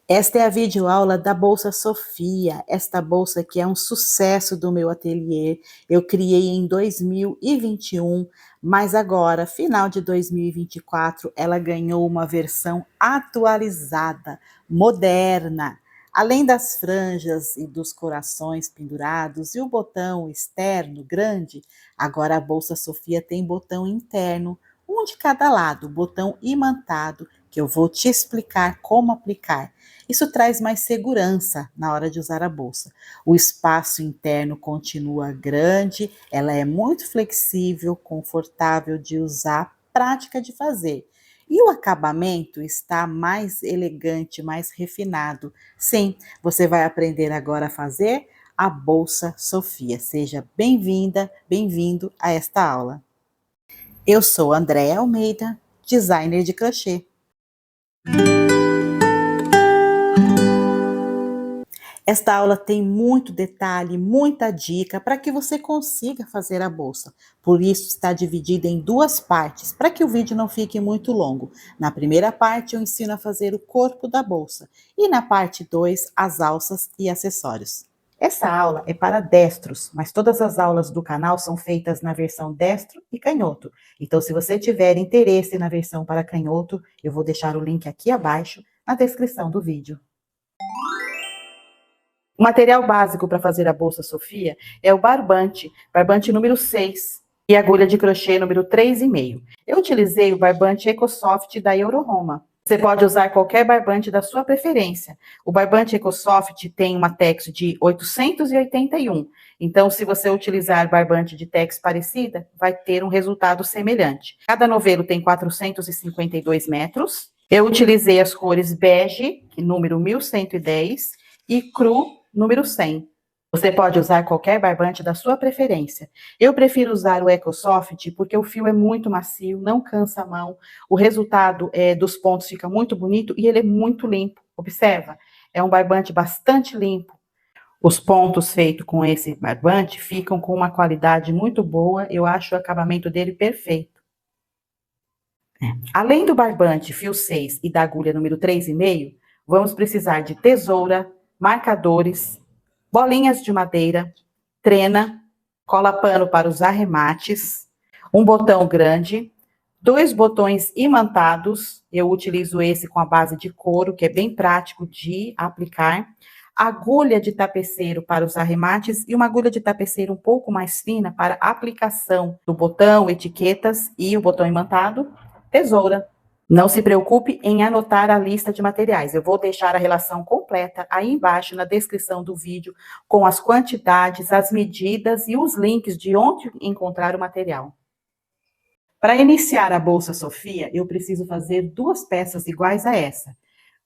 Esta é a videoaula da Bolsa Sofia, esta bolsa que é um sucesso do meu ateliê. Eu criei em 2021, mas agora, final de 2024, ela ganhou uma versão atualizada, moderna. Além das franjas e dos corações pendurados e o botão externo grande, agora a Bolsa Sofia tem botão interno, um de cada lado, botão imantado, que eu vou te explicar como aplicar. Isso traz mais segurança na hora de usar a bolsa. O espaço interno continua grande, ela é muito flexível, confortável de usar, prática de fazer. E o acabamento está mais elegante, mais refinado. Sim, você vai aprender agora a fazer a Bolsa Sofia. Seja bem-vinda, bem-vindo a esta aula. Eu sou Andréa Almeida, designer de crochê. Esta aula tem muito detalhe, muita dica para que você consiga fazer a bolsa. Por isso está dividida em duas partes, para que o vídeo não fique muito longo. Na primeira parte eu ensino a fazer o corpo da bolsa e na parte 2 as alças e acessórios. Essa aula é para destros, mas todas as aulas do canal são feitas na versão destro e canhoto. Então, se você tiver interesse na versão para canhoto, eu vou deixar o link aqui abaixo na descrição do vídeo. O material básico para fazer a Bolsa Sofia é o barbante número 6 e agulha de crochê número 3,5. Eu utilizei o barbante EcoSoft da Euroroma. Você pode usar qualquer barbante da sua preferência. O barbante EcoSoft tem uma tex de 881. Então, se você utilizar barbante de tex parecida, vai ter um resultado semelhante. Cada novelo tem 452 metros. Eu utilizei as cores bege, número 1110, e cru, número 100. Você pode usar qualquer barbante da sua preferência. Eu prefiro usar o EcoSoft porque o fio é muito macio, não cansa a mão, o resultado dos pontos fica muito bonito e ele é muito limpo. Observa, é um barbante bastante limpo. Os pontos feitos com esse barbante ficam com uma qualidade muito boa, eu acho o acabamento dele perfeito. Além do barbante fio 6 e da agulha número 3,5, vamos precisar de tesoura, marcadores, bolinhas de madeira, trena, cola-pano para os arremates, um botão grande, 2 botões imantados, eu utilizo esse com a base de couro, que é bem prático de aplicar, agulha de tapeceiro para os arremates e uma agulha de tapeceiro um pouco mais fina para aplicação do botão, etiquetas e o botão imantado, tesoura. Não se preocupe em anotar a lista de materiais. Eu vou deixar a relação completa aí embaixo na descrição do vídeo, com as quantidades, as medidas e os links de onde encontrar o material. Para iniciar a Bolsa Sofia, eu preciso fazer 2 peças iguais a essa.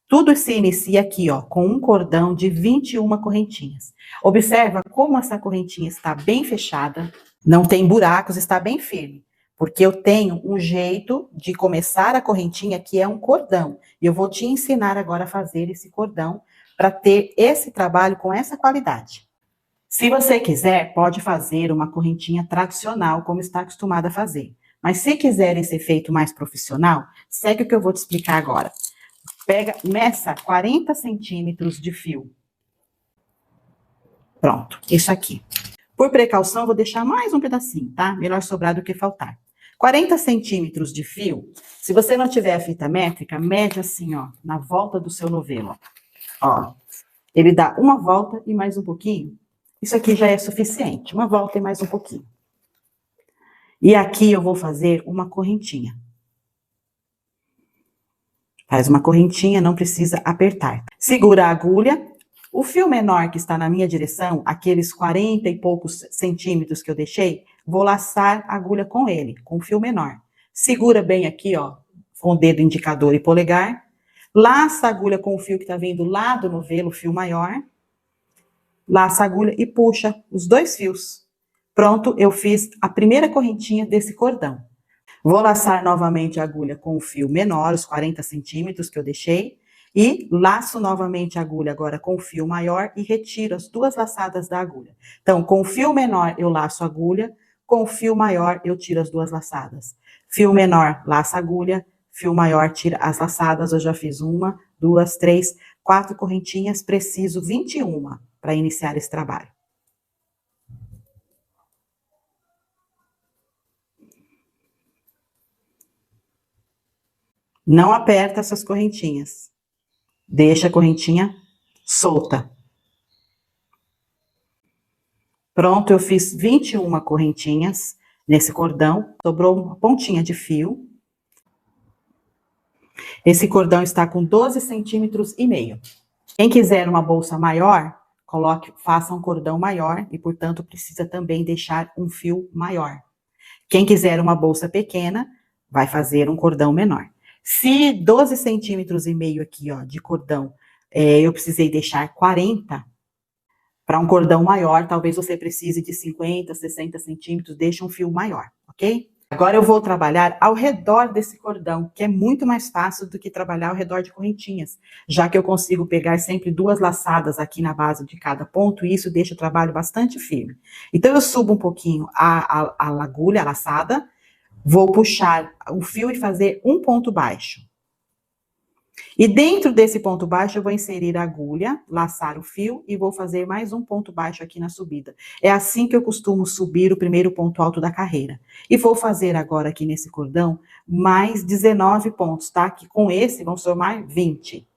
Tudo se inicia aqui, ó, com um cordão de 21 correntinhas. Observa como essa correntinha está bem fechada, não tem buracos, está bem firme. Porque eu tenho um jeito de começar a correntinha que é um cordão. E eu vou te ensinar agora a fazer esse cordão para ter esse trabalho com essa qualidade. Se você quiser, pode fazer uma correntinha tradicional, como está acostumada a fazer. Mas se quiser esse efeito mais profissional, segue o que eu vou te explicar agora. Meça 40 centímetros de fio. Pronto, isso aqui. Por precaução, vou deixar mais um pedacinho, tá? Melhor sobrar do que faltar. 40 centímetros de fio, se você não tiver a fita métrica, mede assim, ó, na volta do seu novelo. Ó, ele dá uma volta e mais um pouquinho. Isso aqui já é suficiente, uma volta e mais um pouquinho. E aqui eu vou fazer uma correntinha. Faz uma correntinha, não precisa apertar. Segura a agulha. O fio menor que está na minha direção, aqueles 40 e poucos centímetros que eu deixei, vou laçar a agulha com ele, com o fio menor. Segura bem aqui, ó, com o dedo indicador e polegar. Laça a agulha com o fio que está vindo lá do novelo, o fio maior. Laça a agulha e puxa os 2 fios. Pronto, eu fiz a primeira correntinha desse cordão. Vou laçar novamente a agulha com o fio menor, os 40 centímetros que eu deixei. E laço novamente a agulha agora com o fio maior e retiro as 2 laçadas da agulha. Então, com o fio menor eu laço a agulha, com o fio maior eu tiro as 2 laçadas. Fio menor, laça a agulha, fio maior, tira as laçadas, eu já fiz 1, 2, 3, 4 correntinhas, preciso 21 para iniciar esse trabalho. Não aperta essas correntinhas. Deixa a correntinha solta. Pronto, eu fiz 21 correntinhas nesse cordão. Sobrou uma pontinha de fio. Esse cordão está com 12,5 centímetros. Quem quiser uma bolsa maior, faça um cordão maior e, portanto, precisa também deixar um fio maior. Quem quiser uma bolsa pequena, vai fazer um cordão menor. Se 12,5 centímetros aqui, ó, de cordão, eu precisei deixar 40, para um cordão maior, talvez você precise de 50, 60 centímetros, deixa um fio maior, ok? Agora eu vou trabalhar ao redor desse cordão, que é muito mais fácil do que trabalhar ao redor de correntinhas, já que eu consigo pegar sempre 2 laçadas aqui na base de cada ponto, e isso deixa o trabalho bastante firme. Então, eu subo um pouquinho a agulha, a laçada, vou puxar o fio e fazer um ponto baixo. E dentro desse ponto baixo, eu vou inserir a agulha, laçar o fio e vou fazer mais um ponto baixo aqui na subida. É assim que eu costumo subir o primeiro ponto alto da carreira. E vou fazer agora aqui nesse cordão mais 19 pontos, tá? Que com esse vão somar 20.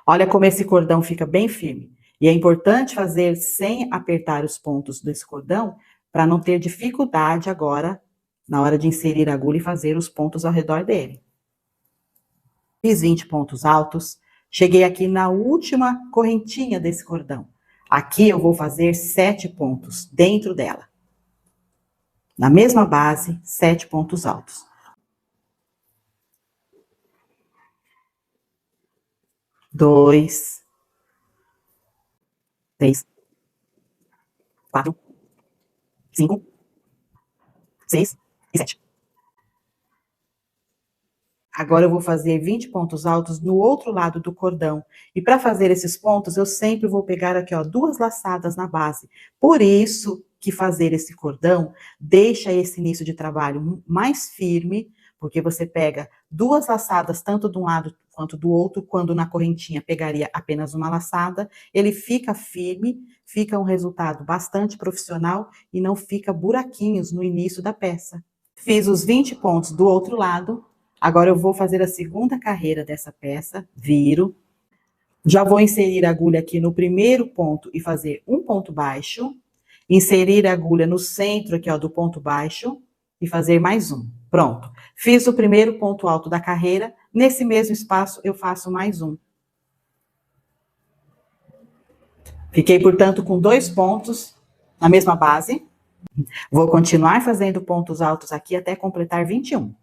Olha como esse cordão fica bem firme. E é importante fazer sem apertar os pontos desse cordão, para não ter dificuldade agora, na hora de inserir a agulha e fazer os pontos ao redor dele. Fiz 20 pontos altos, cheguei aqui na última correntinha desse cordão. Aqui eu vou fazer 7 pontos dentro dela. Na mesma base, 7 pontos altos. 2, 3, 4, 5, 6 e 7. Agora eu vou fazer 20 pontos altos no outro lado do cordão. E para fazer esses pontos, eu sempre vou pegar aqui, ó, 2 laçadas na base. Por isso que fazer esse cordão deixa esse início de trabalho mais firme, porque você pega 2 laçadas, tanto de um lado quanto do outro, quando na correntinha pegaria apenas uma laçada, ele fica firme, fica um resultado bastante profissional e não fica buraquinhos no início da peça. Fiz os 20 pontos do outro lado. Agora eu vou fazer a segunda carreira dessa peça, viro. Já vou inserir a agulha aqui no primeiro ponto e fazer um ponto baixo. Inserir a agulha no centro aqui, ó, do ponto baixo e fazer mais um. Pronto. Fiz o primeiro ponto alto da carreira. Nesse mesmo espaço, eu faço mais um. Fiquei, portanto, com 2 pontos na mesma base. Vou continuar fazendo pontos altos aqui até completar 21.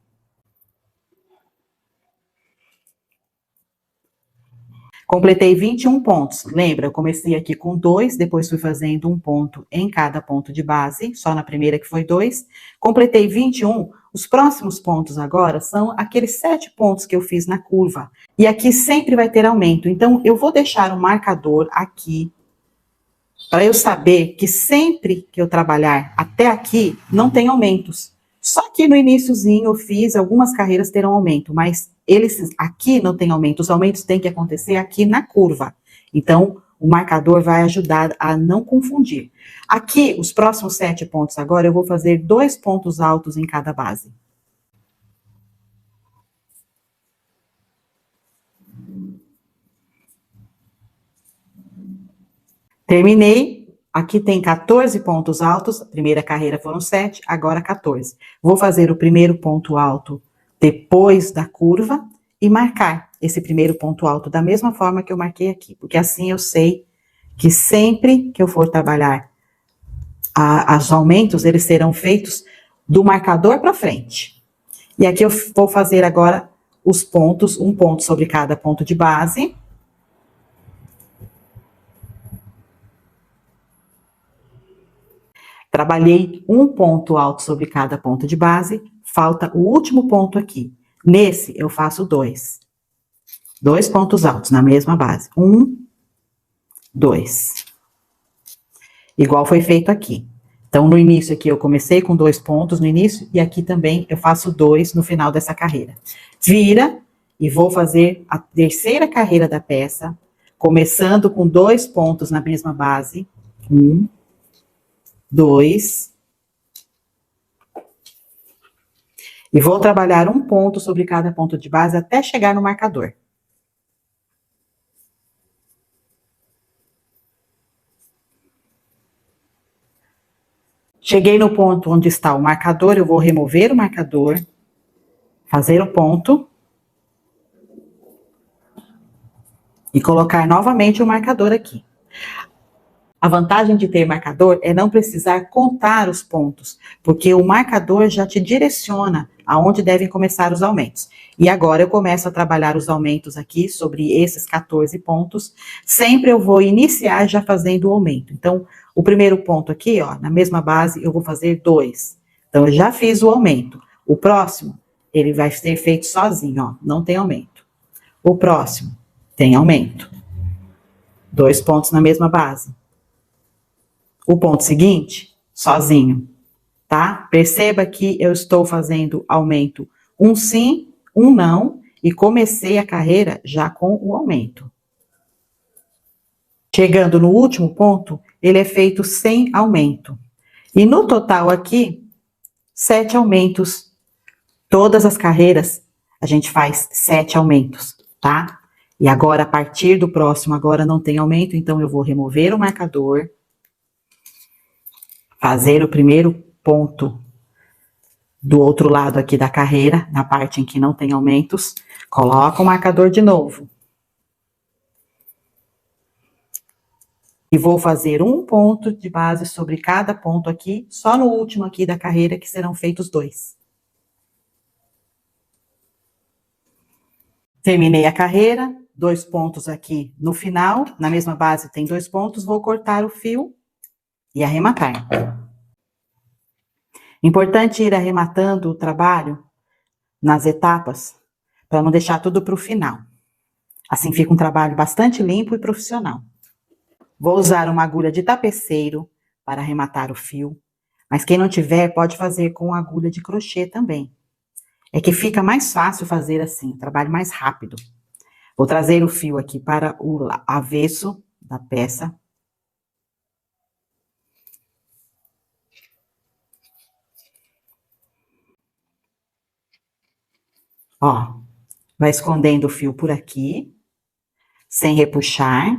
Completei 21 pontos. Lembra, eu comecei aqui com 2, depois fui fazendo um ponto em cada ponto de base, só na primeira que foi 2. Completei 21. Os próximos pontos agora são aqueles 7 pontos que eu fiz na curva. E aqui sempre vai ter aumento. Então, eu vou deixar um marcador aqui, para eu saber que sempre que eu trabalhar até aqui, não tem aumentos. Só que no iniciozinho eu fiz, algumas carreiras terão aumento, mas eles aqui não tem aumento, os aumentos têm que acontecer aqui na curva. Então, o marcador vai ajudar a não confundir. Aqui, os próximos 7 pontos agora, eu vou fazer 2 pontos altos em cada base. Terminei. Aqui tem 14 pontos altos, a primeira carreira foram 7, agora 14. Vou fazer o primeiro ponto alto depois da curva e marcar esse primeiro ponto alto da mesma forma que eu marquei aqui, porque assim eu sei que sempre que eu for trabalhar os aumentos, eles serão feitos do marcador para frente. E aqui eu vou fazer agora os pontos, um ponto sobre cada ponto de base. Trabalhei um ponto alto sobre cada ponto de base, falta o último ponto aqui. Nesse, eu faço 2. 2 pontos altos na mesma base. 1, 2. Igual foi feito aqui. Então, no início aqui eu comecei com 2 pontos no início, e aqui também eu faço 2 no final dessa carreira. Vira, e vou fazer a terceira carreira da peça, começando com 2 pontos na mesma base. 1, 2. E vou trabalhar um ponto sobre cada ponto de base até chegar no marcador. Cheguei no ponto onde está o marcador, eu vou remover o marcador, fazer o ponto e colocar novamente o marcador aqui. A vantagem de ter marcador é não precisar contar os pontos, porque o marcador já te direciona aonde devem começar os aumentos. E agora eu começo a trabalhar os aumentos aqui sobre esses 14 pontos. Sempre eu vou iniciar já fazendo o aumento. Então, o primeiro ponto aqui, ó, na mesma base, eu vou fazer 2. Então, eu já fiz o aumento. O próximo, ele vai ser feito sozinho, ó, não tem aumento. O próximo, tem aumento. 2 pontos na mesma base. O ponto seguinte, sozinho, tá? Perceba que eu estou fazendo aumento um sim, um não, e comecei a carreira já com o aumento. Chegando no último ponto, ele é feito sem aumento. E no total aqui, 7 aumentos. Todas as carreiras, a gente faz 7 aumentos, tá? E agora, a partir do próximo, agora não tem aumento, então eu vou remover o marcador, fazer o primeiro ponto do outro lado aqui da carreira, na parte em que não tem aumentos, coloca o marcador de novo. E vou fazer um ponto de base sobre cada ponto aqui, só no último aqui da carreira que serão feitos 2. Terminei a carreira, 2 pontos aqui no final, na mesma base tem 2 pontos, vou cortar o fio e arrematar. Importante ir arrematando o trabalho nas etapas, para não deixar tudo para o final. Assim fica um trabalho bastante limpo e profissional. Vou usar uma agulha de tapeceiro para arrematar o fio, mas quem não tiver pode fazer com agulha de crochê também. É que fica mais fácil fazer assim, trabalho mais rápido. Vou trazer o fio aqui para o avesso da peça. Ó, vai escondendo o fio por aqui, sem repuxar,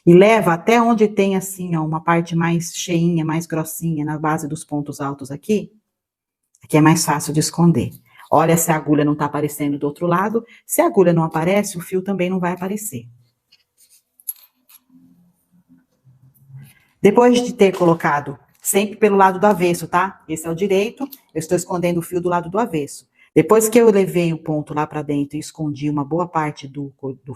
e leva até onde tem assim, ó, uma parte mais cheinha, mais grossinha, na base dos pontos altos aqui. Aqui é mais fácil de esconder. Olha se a agulha não tá aparecendo do outro lado. Se a agulha não aparece, o fio também não vai aparecer. Depois de ter colocado, sempre pelo lado do avesso, tá? Esse é o direito, eu estou escondendo o fio do lado do avesso. Depois que eu levei o ponto lá para dentro e escondi uma boa parte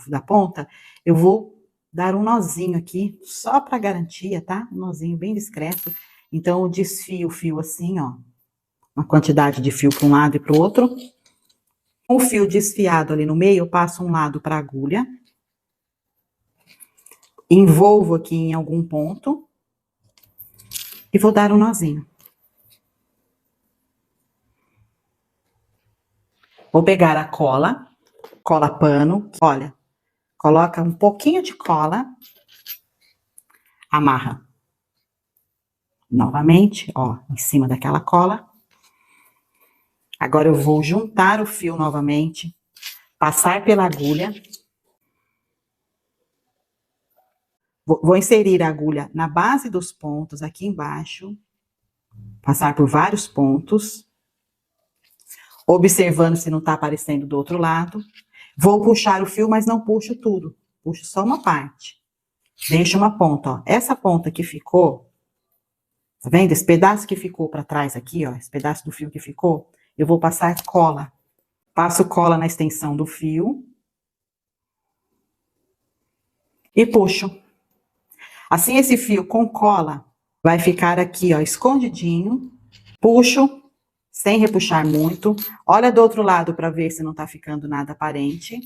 da ponta, eu vou dar um nozinho aqui, só para garantia, tá? Um nozinho bem discreto. Então, eu desfio o fio assim, ó. Uma quantidade de fio para um lado e para o outro. Com o fio desfiado ali no meio, eu passo um lado para a agulha. Envolvo aqui em algum ponto. E vou dar um nozinho. Vou pegar a cola pano, olha, coloca um pouquinho de cola, amarra novamente, ó, em cima daquela cola. Agora eu vou juntar o fio novamente, passar pela agulha. Vou inserir a agulha na base dos pontos, aqui embaixo, passar por vários pontos, observando se não tá aparecendo do outro lado. Vou puxar o fio, mas não puxo tudo, puxo só uma parte. Deixo uma ponta, ó. Essa ponta que ficou, tá vendo? Esse pedaço que ficou para trás aqui, ó, esse pedaço do fio que ficou, eu vou passar cola. Passo cola na extensão do fio. E puxo. Assim, esse fio com cola vai ficar aqui, ó, escondidinho. Puxo, sem repuxar muito. Olha do outro lado para ver se não tá ficando nada aparente.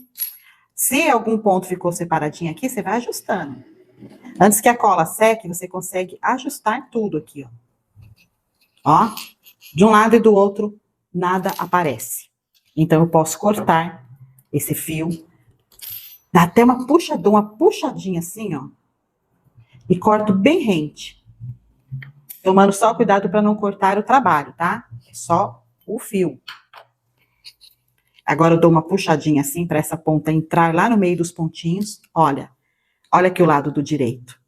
Se algum ponto ficou separadinho aqui, você vai ajustando. Antes que a cola seque, você consegue ajustar tudo aqui, ó. Ó, de um lado e do outro, nada aparece. Então, eu posso cortar esse fio, dá até uma puxadinha assim, ó, e corto bem rente. Tomando só cuidado para não cortar o trabalho, tá? É só o fio. Agora eu dou uma puxadinha assim para essa ponta entrar lá no meio dos pontinhos. Olha, olha aqui o lado do direito.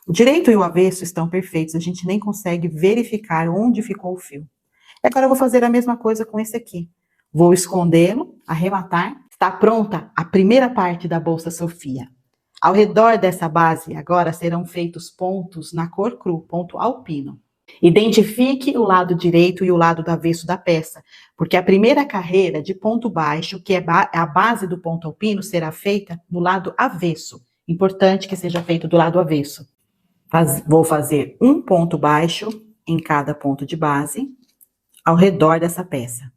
O direito e o avesso estão perfeitos, a gente nem consegue verificar onde ficou o fio. E agora eu vou fazer a mesma coisa com esse aqui. Vou escondê-lo, arrematar. Está pronta a primeira parte da Bolsa Sofia. Ao redor dessa base, agora serão feitos pontos na cor cru, ponto alpino. Identifique o lado direito e o lado do avesso da peça, porque a primeira carreira de ponto baixo, que é a base do ponto alpino, será feita no lado avesso. Importante que seja feito do lado avesso. Vou fazer um ponto baixo em cada ponto de base, ao redor dessa peça.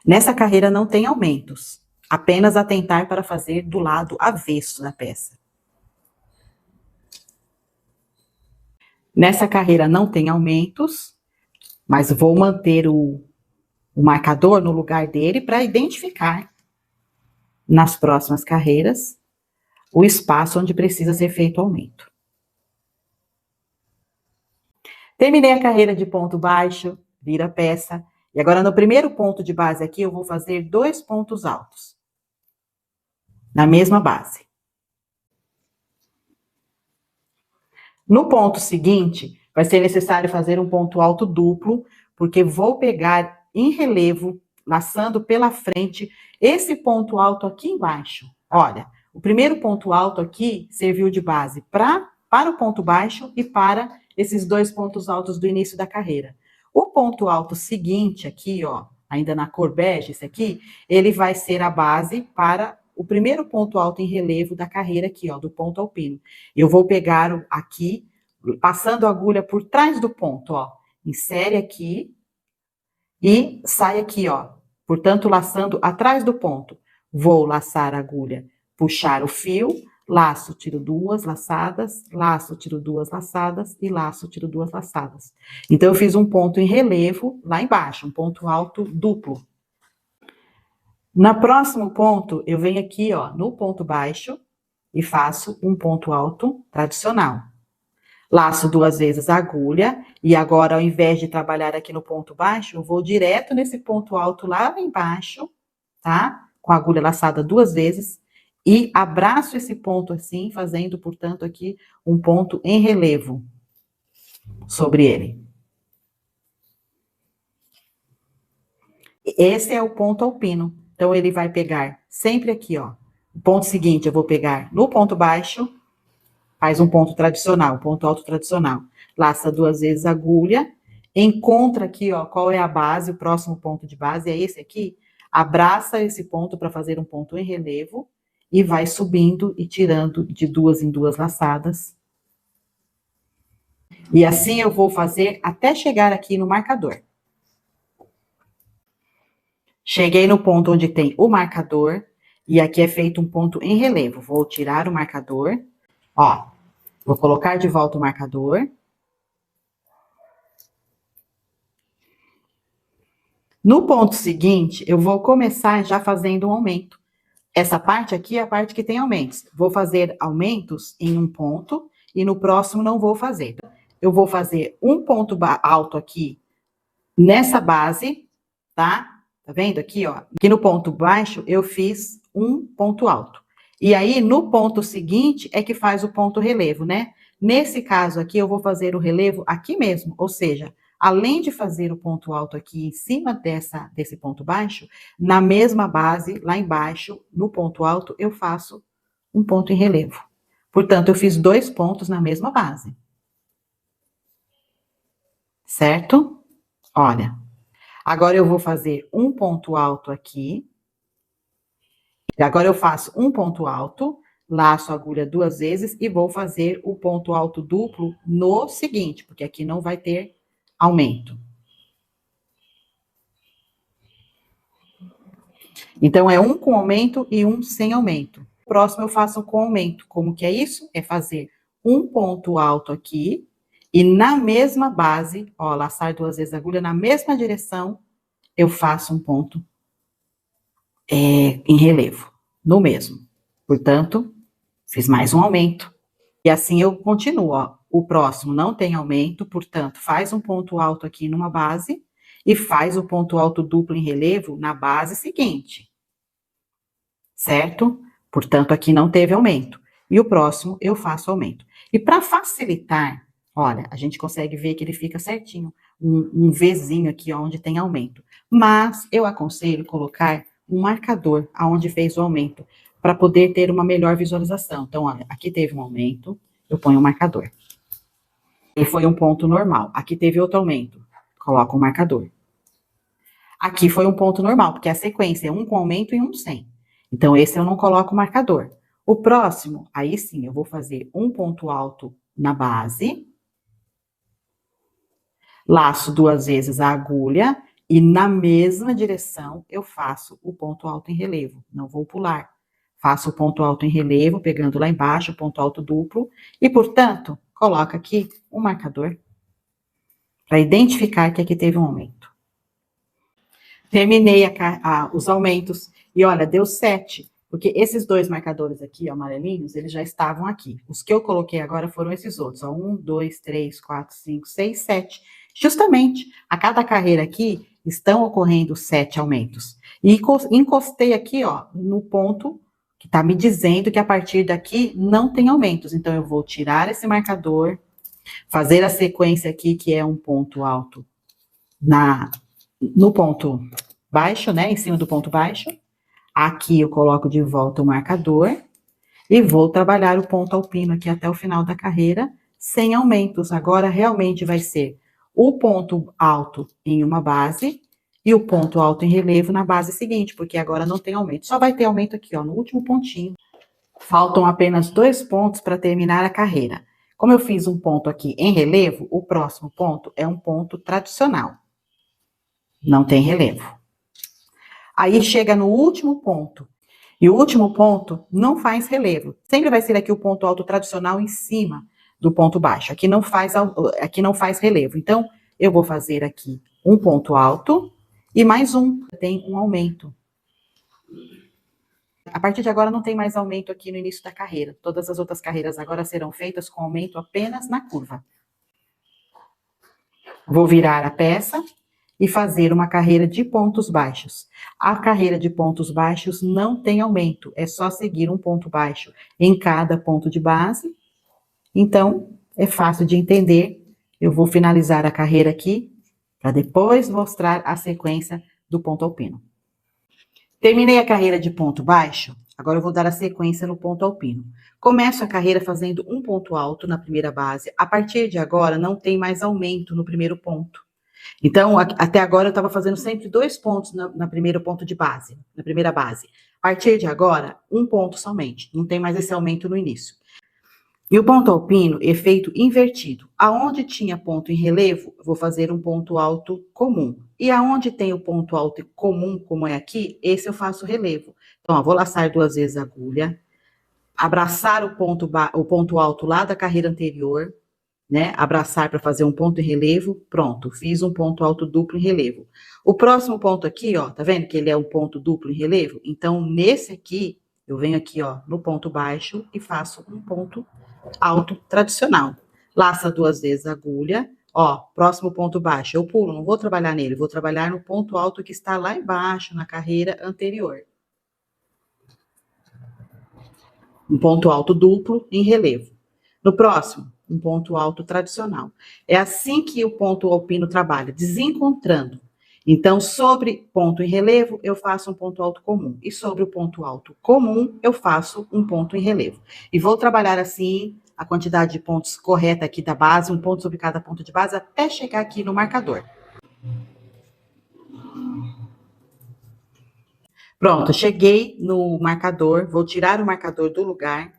Nessa carreira não tem aumentos, apenas atentar para fazer do lado avesso da peça. Nessa carreira não tem aumentos, mas vou manter o marcador no lugar dele para identificar nas próximas carreiras o espaço onde precisa ser feito o aumento. Terminei a carreira de ponto baixo, vira a peça, e agora no primeiro ponto de base aqui eu vou fazer 2 pontos altos, na mesma base. No ponto seguinte, vai ser necessário fazer um ponto alto duplo, porque vou pegar em relevo, laçando pela frente, esse ponto alto aqui embaixo. Olha, o primeiro ponto alto aqui serviu de base para o ponto baixo e para esses 2 pontos altos do início da carreira. O ponto alto seguinte aqui, ó, ainda na cor bege, esse aqui, ele vai ser a base para o primeiro ponto alto em relevo da carreira aqui, ó, do ponto alpino. Eu vou pegar aqui, passando a agulha por trás do ponto, ó, insere aqui e sai aqui, ó, portanto, laçando atrás do ponto. Vou laçar a agulha, puxar o fio, laço, tiro 2 laçadas, laço, tiro 2 laçadas e laço, tiro 2 laçadas. Então, eu fiz um ponto em relevo lá embaixo, um ponto alto duplo. No próximo ponto, eu venho aqui, ó, no ponto baixo e faço um ponto alto tradicional. Laço 2 vezes a agulha e agora, ao invés de trabalhar aqui no ponto baixo, eu vou direto nesse ponto alto lá embaixo, tá? Com a agulha laçada 2 vezes e abraço esse ponto assim, fazendo, portanto, aqui um ponto em relevo sobre ele. Esse é o ponto alpino. Então, ele vai pegar sempre aqui, ó. O ponto seguinte, eu vou pegar no ponto baixo, faz um ponto tradicional, ponto alto tradicional. Laça 2 vezes a agulha, encontra aqui, ó, qual é a base, o próximo ponto de base é esse aqui. Abraça esse ponto para fazer um ponto em relevo e vai subindo e tirando de 2 em 2 laçadas. E assim eu vou fazer até chegar aqui no marcador. Cheguei no ponto onde tem o marcador, e aqui é feito um ponto em relevo. Vou tirar o marcador, ó, vou colocar de volta o marcador. No ponto seguinte, eu vou começar já fazendo um aumento. Essa parte aqui é a parte que tem aumentos. Vou fazer aumentos em um ponto, e no próximo não vou fazer. Eu vou fazer um ponto alto aqui nessa base, tá? Tá vendo aqui, ó? Aqui no ponto baixo, eu fiz um ponto alto. E aí, no ponto seguinte, é que faz o ponto relevo, né? Nesse caso aqui, eu vou fazer o relevo aqui mesmo, ou seja, além de fazer o ponto alto aqui em cima desse ponto baixo, na mesma base, lá embaixo, no ponto alto, eu faço um ponto em relevo. Portanto, eu fiz 2 pontos na mesma base. Certo? Olha. Agora eu vou fazer um ponto alto aqui. Agora eu faço um ponto alto, laço a agulha 2 vezes e vou fazer o ponto alto duplo no seguinte, porque aqui não vai ter aumento. Então, é um com aumento e um sem aumento. O próximo eu faço com aumento. Como que é isso? É fazer um ponto alto aqui E na mesma base, ó, laçar 2 vezes a agulha, na mesma direção, eu faço um ponto em relevo, no mesmo. Portanto, fiz mais um aumento. E assim eu continuo, ó. O próximo não tem aumento, portanto, faz um ponto alto aqui numa base e faz o ponto alto duplo em relevo na base seguinte. Certo? Portanto, aqui não teve aumento. E o próximo eu faço aumento. E para facilitar, olha, a gente consegue ver que ele fica certinho. Um Vzinho aqui, ó, onde tem aumento. Mas eu aconselho colocar um marcador aonde fez o aumento, para poder ter uma melhor visualização. Então, olha, aqui teve um aumento, eu ponho um marcador. E foi um ponto normal. Aqui teve outro aumento, coloco um marcador. Aqui foi um ponto normal, porque a sequência é um com aumento e um sem. Então, esse eu não coloco marcador. O próximo, aí sim, eu vou fazer um ponto alto na base, laço 2 vezes a agulha e na mesma direção eu faço o ponto alto em relevo. Não vou pular. Faço o ponto alto em relevo, pegando lá embaixo o ponto alto duplo e, portanto, coloco aqui um marcador para identificar que aqui teve um aumento. Terminei os aumentos e, olha, deu 7, porque esses 2 marcadores aqui, ó, amarelinhos, eles já estavam aqui. Os que eu coloquei agora foram esses outros, ó, 1, 2, 3, 4, 5, 6, 7. Justamente, a cada carreira aqui, estão ocorrendo 7 aumentos. E encostei aqui, ó, no ponto que está me dizendo que a partir daqui não tem aumentos. Então, eu vou tirar esse marcador, fazer a sequência aqui, que é um ponto alto no ponto baixo, né, em cima do ponto baixo. Aqui eu coloco de volta o marcador e vou trabalhar o ponto alpino aqui até o final da carreira, sem aumentos. Agora, realmente vai ser o ponto alto em uma base e o ponto alto em relevo na base seguinte, porque agora não tem aumento. Só vai ter aumento aqui, ó, no último pontinho. Faltam apenas 2 pontos para terminar a carreira. Como eu fiz um ponto aqui em relevo, o próximo ponto é um ponto tradicional. Não tem relevo. Aí chega no último ponto. E o último ponto não faz relevo. Sempre vai ser aqui o ponto alto tradicional em cima do ponto baixo. Aqui não faz relevo. Então, eu vou fazer aqui um ponto alto e mais um. Tem um aumento. A partir de agora não tem mais aumento aqui no início da carreira. Todas as outras carreiras agora serão feitas com aumento apenas na curva. Vou virar a peça e fazer uma carreira de pontos baixos. A carreira de pontos baixos não tem aumento, é só seguir um ponto baixo em cada ponto de base. Então, é fácil de entender. Eu vou finalizar a carreira aqui, para depois mostrar a sequência do ponto alpino. Terminei a carreira de ponto baixo, agora eu vou dar a sequência no ponto alpino. Começo a carreira fazendo um ponto alto na primeira base. A partir de agora, não tem mais aumento no primeiro ponto. Então, até agora eu estava fazendo sempre 2 pontos na primeiro ponto de base, na primeira base. A partir de agora, um ponto somente. Não tem mais esse aumento no início. E o ponto alpino, efeito invertido. Aonde tinha ponto em relevo, vou fazer um ponto alto comum. E aonde tem o ponto alto comum, como é aqui, esse eu faço relevo. Então, ó, vou laçar 2 vezes a agulha, abraçar o ponto alto lá da carreira anterior, né? Abraçar para fazer um ponto em relevo, pronto, fiz um ponto alto duplo em relevo. O próximo ponto aqui, ó, tá vendo que ele é um ponto duplo em relevo? Então, nesse aqui, eu venho aqui, ó, no ponto baixo e faço um ponto alto tradicional. Laça 2 vezes a agulha, ó, próximo ponto baixo, eu pulo, não vou trabalhar nele, vou trabalhar no ponto alto que está lá embaixo, na carreira anterior. Um ponto alto duplo em relevo. No próximo, um ponto alto tradicional. É assim que o ponto alpino trabalha, desencontrando. Então, sobre ponto em relevo, eu faço um ponto alto comum. E sobre o ponto alto comum, eu faço um ponto em relevo. E vou trabalhar assim a quantidade de pontos correta aqui da base, um ponto sobre cada ponto de base, até chegar aqui no marcador. Pronto, cheguei no marcador, vou tirar o marcador do lugar.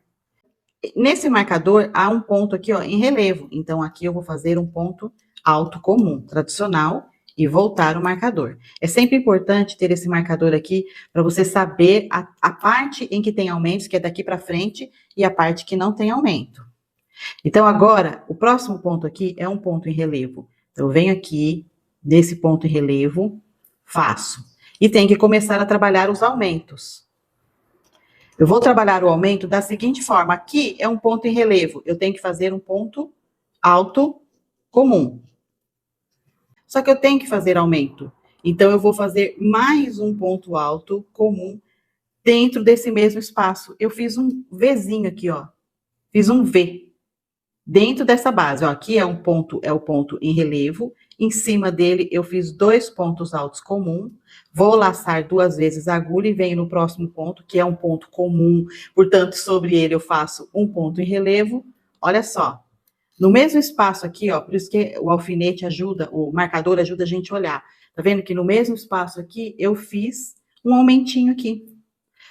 Nesse marcador, há um ponto aqui, ó, em relevo. Então, aqui eu vou fazer um ponto alto comum, tradicional, e voltar o marcador. É sempre importante ter esse marcador aqui, para você saber a parte em que tem aumentos, que é daqui para frente, e a parte que não tem aumento. Então, agora, o próximo ponto aqui é um ponto em relevo. Então, eu venho aqui, nesse ponto em relevo, faço. E tem que começar a trabalhar os aumentos. Eu vou trabalhar o aumento da seguinte forma. Aqui é um ponto em relevo. Eu tenho que fazer um ponto alto comum. Só que eu tenho que fazer aumento. Então, eu vou fazer mais um ponto alto comum dentro desse mesmo espaço. Eu fiz um Vzinho aqui, ó. Fiz um V dentro dessa base. Ó, aqui é o ponto em relevo. Em cima dele, eu fiz 2 pontos altos comum. Vou laçar 2 vezes a agulha e venho no próximo ponto, que é um ponto comum. Portanto, sobre ele eu faço um ponto em relevo. Olha só. No mesmo espaço aqui, ó, por isso que o alfinete ajuda, o marcador ajuda a gente a olhar. Tá vendo que no mesmo espaço aqui, eu fiz um aumentinho aqui.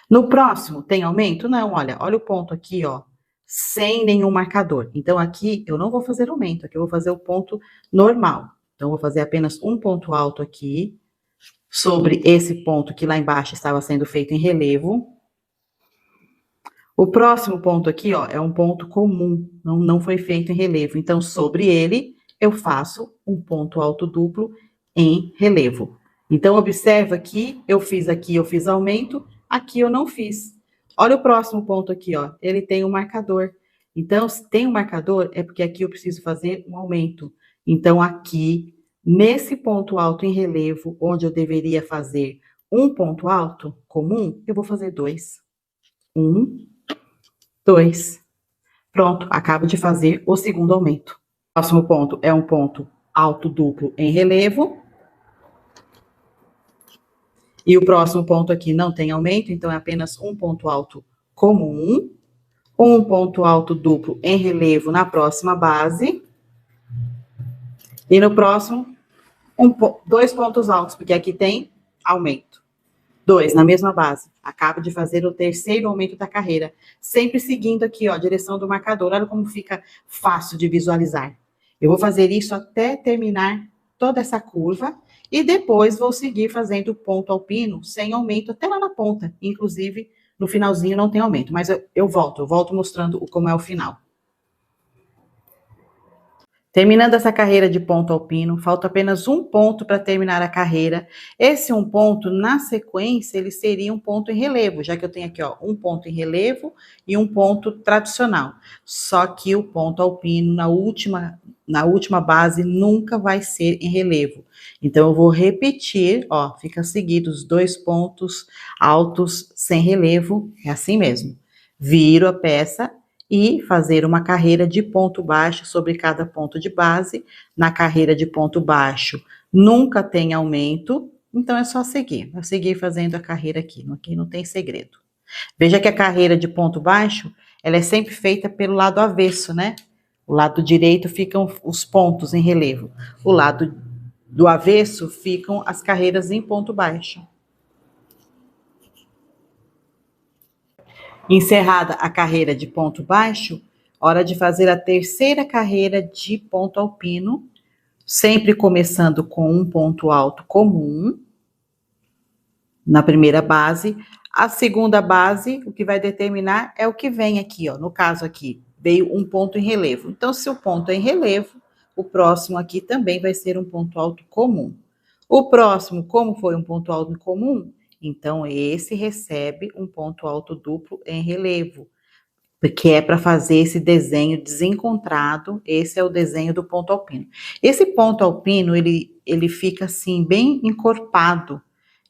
No próximo, tem aumento? Não, olha o ponto aqui, ó, sem nenhum marcador. Então, aqui eu não vou fazer aumento, aqui eu vou fazer o ponto normal. Então, eu vou fazer apenas um ponto alto aqui, sobre esse ponto que lá embaixo estava sendo feito em relevo. O próximo ponto aqui, ó, é um ponto comum, não foi feito em relevo. Então, sobre ele, eu faço um ponto alto duplo em relevo. Então, observa que eu fiz aumento, aqui eu não fiz. Olha o próximo ponto aqui, ó, ele tem um marcador. Então, se tem um marcador, é porque aqui eu preciso fazer um aumento. Então, aqui, nesse ponto alto em relevo, onde eu deveria fazer um ponto alto comum, eu vou fazer 2. 1, 2. Pronto, acabo de fazer o segundo aumento. O próximo ponto é um ponto alto duplo em relevo. E o próximo ponto aqui não tem aumento, então é apenas um ponto alto comum. Um ponto alto duplo em relevo na próxima base. E no próximo, 2 pontos altos, porque aqui tem aumento. 2 na mesma base. Acabo de fazer o terceiro aumento da carreira. Sempre seguindo aqui, ó, a direção do marcador. Olha como fica fácil de visualizar. Eu vou fazer isso até terminar toda essa curva. E depois vou seguir fazendo ponto alpino sem aumento até lá na ponta. Inclusive, no finalzinho não tem aumento. Mas eu volto mostrando como é o final. Terminando essa carreira de ponto alpino, falta apenas um ponto para terminar a carreira. Esse um ponto, na sequência, ele seria um ponto em relevo, já que eu tenho aqui, ó, um ponto em relevo e um ponto tradicional. Só que o ponto alpino, na última base, nunca vai ser em relevo. Então, eu vou repetir, ó, fica seguidos 2 pontos altos sem relevo, é assim mesmo. Viro a peça e fazer uma carreira de ponto baixo sobre cada ponto de base. Na carreira de ponto baixo, nunca tem aumento, então é só seguir. Vou seguir fazendo a carreira aqui não tem segredo. Veja que a carreira de ponto baixo, ela é sempre feita pelo lado avesso, né? O lado direito ficam os pontos em relevo. O lado do avesso ficam as carreiras em ponto baixo. Encerrada a carreira de ponto baixo, hora de fazer a terceira carreira de ponto alpino, sempre começando com um ponto alto comum na primeira base. A segunda base, o que vai determinar é o que vem aqui, ó. No caso aqui, veio um ponto em relevo. Então, se o ponto é em relevo, o próximo aqui também vai ser um ponto alto comum. O próximo, como foi um ponto alto comum, então esse recebe um ponto alto duplo em relevo, porque é para fazer esse desenho desencontrado. Esse é o desenho do ponto alpino. Esse ponto alpino, ele fica assim, bem encorpado.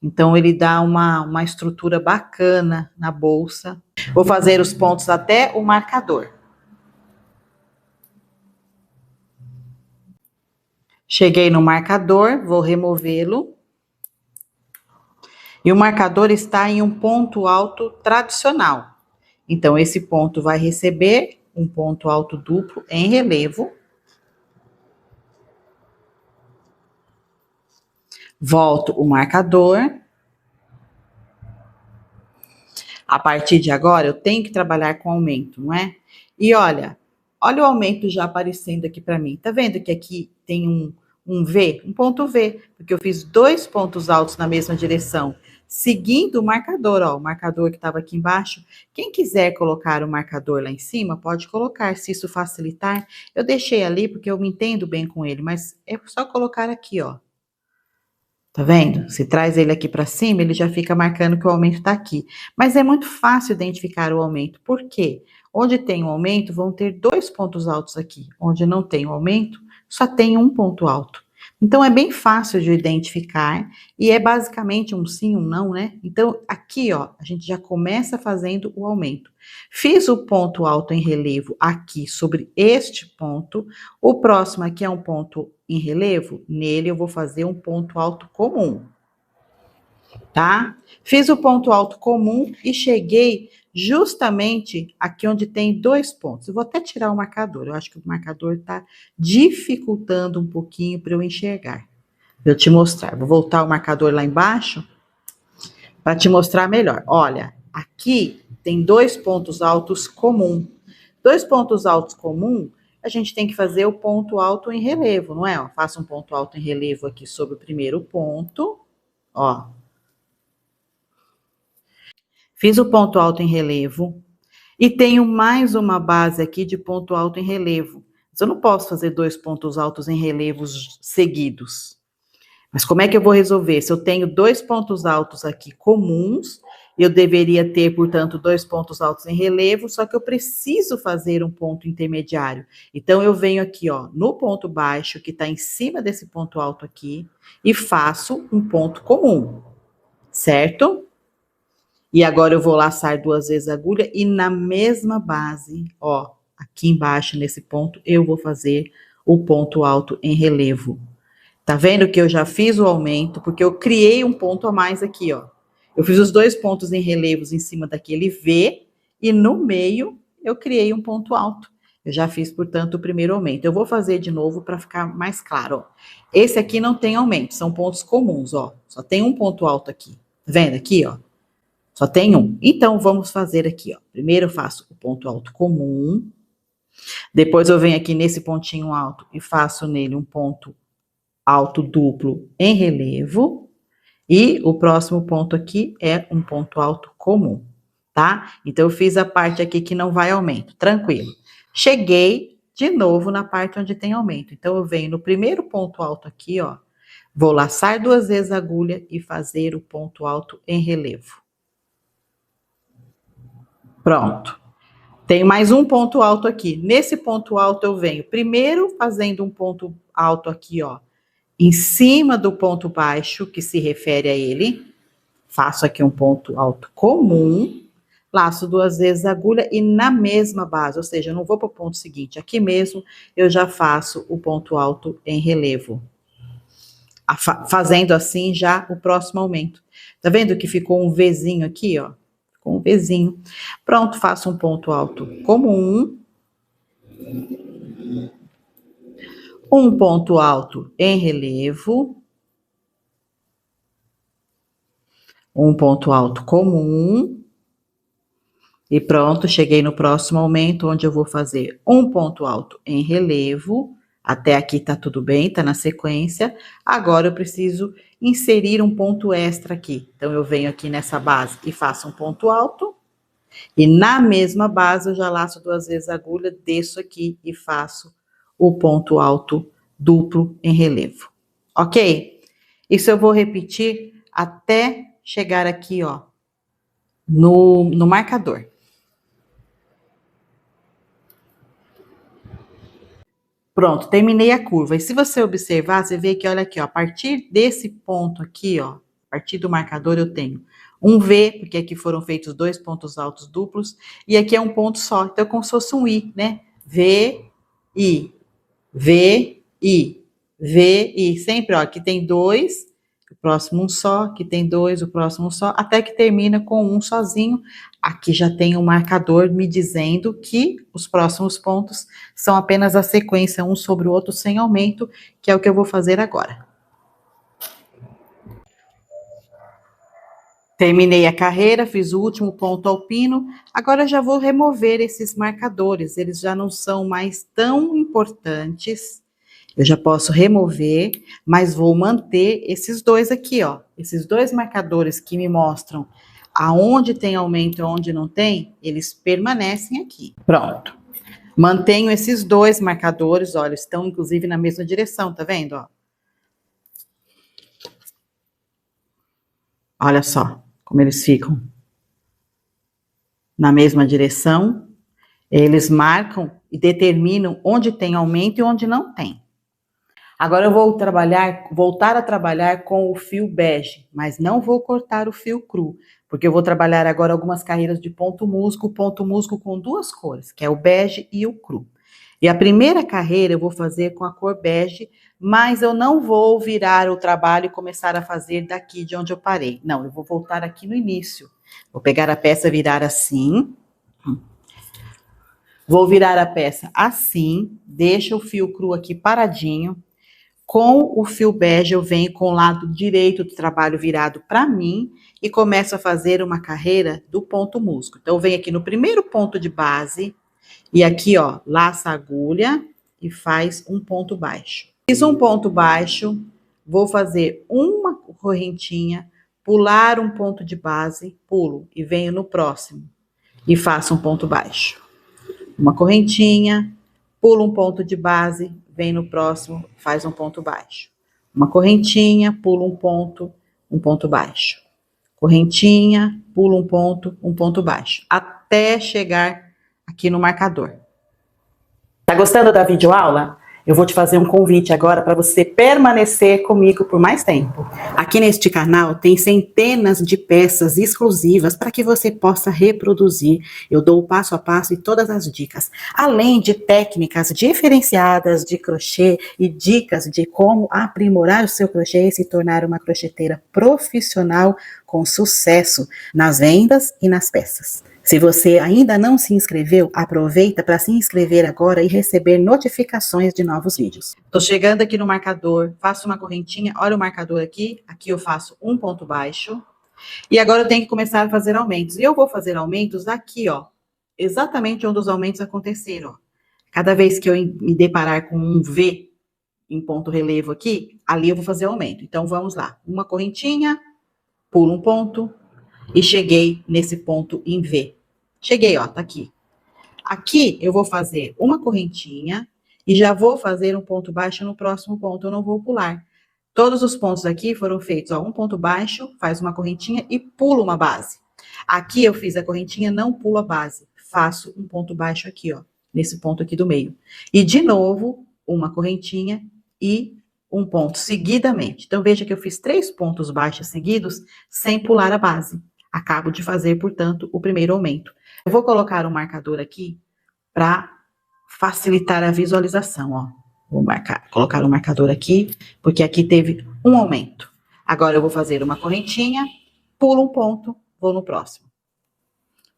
Então, ele dá uma estrutura bacana na bolsa. Vou fazer os pontos até o marcador. Cheguei no marcador, vou removê-lo. E o marcador está em um ponto alto tradicional. Então, esse ponto vai receber um ponto alto duplo em relevo. Volto o marcador. A partir de agora, eu tenho que trabalhar com aumento, não é? E olha o aumento já aparecendo aqui para mim. Tá vendo que aqui tem um V, um ponto V, porque eu fiz 2 pontos altos na mesma direção. seguindo o marcador, ó, o marcador que estava aqui embaixo. Quem quiser colocar o marcador lá em cima, pode colocar, se isso facilitar. Eu deixei ali porque eu me entendo bem com ele, mas é só colocar aqui, ó. Tá vendo? Se traz ele aqui para cima, ele já fica marcando que o aumento está aqui. Mas é muito fácil identificar o aumento. Por quê? Onde tem um aumento, vão ter 2 pontos altos aqui. Onde não tem um aumento, só tem um ponto alto. Então, é bem fácil de identificar e é basicamente um sim, um não, né? Então, aqui, ó, a gente já começa fazendo o aumento. Fiz o ponto alto em relevo aqui sobre este ponto. O próximo aqui é um ponto em relevo, nele eu vou fazer um ponto alto comum, tá? Fiz o ponto alto comum e cheguei justamente aqui onde tem 2 pontos. Eu vou até tirar o marcador, eu acho que o marcador tá dificultando um pouquinho para eu enxergar. Vou te mostrar, vou voltar o marcador lá embaixo para te mostrar melhor. Olha, aqui tem 2 pontos altos comum. 2 pontos altos comum, a gente tem que fazer o ponto alto em relevo, não é? Ó, faço um ponto alto em relevo aqui sobre o primeiro ponto, ó. Fiz o ponto alto em relevo e tenho mais uma base aqui de ponto alto em relevo. Eu não posso fazer 2 pontos altos em relevos seguidos. Mas como é que eu vou resolver? Se eu tenho 2 pontos altos aqui comuns, eu deveria ter, portanto, 2 pontos altos em relevo, só que eu preciso fazer um ponto intermediário. Então, eu venho aqui, ó, no ponto baixo, que está em cima desse ponto alto aqui, e faço um ponto comum, certo? E agora eu vou laçar 2 vezes a agulha e na mesma base, ó, aqui embaixo, nesse ponto, eu vou fazer o ponto alto em relevo. Tá vendo que eu já fiz o aumento, porque eu criei um ponto a mais aqui, ó. Eu fiz os 2 pontos em relevos em cima daquele V, e no meio eu criei um ponto alto. Eu já fiz, portanto, o primeiro aumento. Eu vou fazer de novo para ficar mais claro, ó. Esse aqui não tem aumento, são pontos comuns, ó. Só tem um ponto alto aqui. Tá vendo aqui, ó? Só tem um. Então, vamos fazer aqui, ó. Primeiro eu faço o ponto alto comum. Depois eu venho aqui nesse pontinho alto e faço nele um ponto alto duplo em relevo, e o próximo ponto aqui é um ponto alto comum, tá? Então, eu fiz a parte aqui que não vai aumento, tranquilo. Cheguei de novo na parte onde tem aumento. Então, eu venho no primeiro ponto alto aqui, ó, vou laçar 2 vezes a agulha e fazer o ponto alto em relevo. Pronto. Tem mais um ponto alto aqui. Nesse ponto alto, eu venho primeiro fazendo um ponto alto aqui, ó, em cima do ponto baixo, que se refere a ele, faço aqui um ponto alto comum, laço 2 vezes a agulha e na mesma base, ou seja, eu não vou para o ponto seguinte, aqui mesmo eu já faço o ponto alto em relevo. Fazendo assim já o próximo aumento. Tá vendo que ficou um Vzinho aqui, ó? Ficou um Vzinho. Pronto, faço um ponto alto comum. Um ponto alto em relevo, um ponto alto comum, e pronto, cheguei no próximo aumento, onde eu vou fazer um ponto alto em relevo, até aqui tá tudo bem, tá na sequência, agora eu preciso inserir um ponto extra aqui, então eu venho aqui nessa base e faço um ponto alto, e na mesma base eu já laço 2 vezes a agulha, desço aqui e faço o ponto alto duplo em relevo, ok? Isso eu vou repetir até chegar aqui, ó, no marcador. Pronto, terminei a curva. E se você observar, você vê que, olha aqui, ó, a partir desse ponto aqui, ó, a partir do marcador eu tenho um V, porque aqui foram feitos 2 pontos altos duplos, e aqui é um ponto só, então é como se fosse um I, né? V, I, V, I, V, I. Sempre, ó, aqui tem 2, o próximo um só, aqui tem 2, o próximo um só, até que termina com um sozinho. Aqui já tem um marcador me dizendo que os próximos pontos são apenas a sequência um sobre o outro sem aumento, que é o que eu vou fazer agora. Terminei a carreira, fiz o último ponto alpino, agora já vou remover esses marcadores, eles já não são mais tão importantes. Eu já posso remover, mas vou manter esses dois aqui, ó. Esses dois marcadores que me mostram aonde tem aumento e onde não tem, eles permanecem aqui. Pronto. Mantenho esses dois marcadores, olha, estão inclusive na mesma direção, tá vendo, ó? Olha só como eles ficam. Na mesma direção, eles marcam e determinam onde tem aumento e onde não tem. Agora eu vou voltar a trabalhar com o fio bege, mas não vou cortar o fio cru, porque eu vou trabalhar agora algumas carreiras de ponto musgo com duas cores, que é o bege e o cru. E a primeira carreira eu vou fazer com a cor bege, mas eu não vou virar o trabalho e começar a fazer daqui de onde eu parei. Não, eu vou voltar aqui no início. Vou pegar a peça, virar assim. Vou virar a peça assim, deixo o fio cru aqui paradinho. Com o fio bege, eu venho com o lado direito do trabalho virado para mim e começo a fazer uma carreira do ponto musgo. Então, eu venho aqui no primeiro ponto de base e aqui, ó, laça a agulha e faz um ponto baixo. Fiz um ponto baixo, vou fazer uma correntinha, pular um ponto de base, pulo e venho no próximo e faço um ponto baixo. Uma correntinha, pulo um ponto de base, vem no próximo, faz um ponto baixo. Uma correntinha, pulo um ponto baixo. Correntinha, pulo um ponto baixo. Até chegar aqui no marcador. Tá gostando da videoaula? Eu vou te fazer um convite agora para você permanecer comigo por mais tempo. Aqui neste canal tem centenas de peças exclusivas para que você possa reproduzir. Eu dou o passo a passo e todas as dicas, além de técnicas diferenciadas de crochê e dicas de como aprimorar o seu crochê e se tornar uma crocheteira profissional com sucesso nas vendas e nas peças. Se você ainda não se inscreveu, aproveita para se inscrever agora e receber notificações de novos vídeos. Estou chegando aqui no marcador, faço uma correntinha, olha o marcador aqui eu faço um ponto baixo, e agora eu tenho que começar a fazer aumentos. E eu vou fazer aumentos aqui, ó, exatamente onde os aumentos aconteceram, ó. Cada vez que eu me deparar com um V em ponto relevo aqui, ali eu vou fazer aumento. Então, vamos lá. Uma correntinha, pulo um ponto, e cheguei nesse ponto em V. Cheguei, ó, tá aqui. Aqui eu vou fazer uma correntinha e já vou fazer um ponto baixo no próximo ponto, eu não vou pular. Todos os pontos aqui foram feitos, ó, um ponto baixo, faz uma correntinha e pulo uma base. Aqui eu fiz a correntinha, não pulo a base, faço um ponto baixo aqui, ó, nesse ponto aqui do meio. E de novo, uma correntinha e um ponto seguidamente. Então, veja que eu fiz 3 pontos baixos seguidos sem pular a base. Acabo de fazer, portanto, o primeiro aumento. Eu vou colocar um marcador aqui para facilitar a visualização, ó. Vou colocar um marcador aqui, porque aqui teve um aumento. Agora eu vou fazer uma correntinha, pulo um ponto, vou no próximo.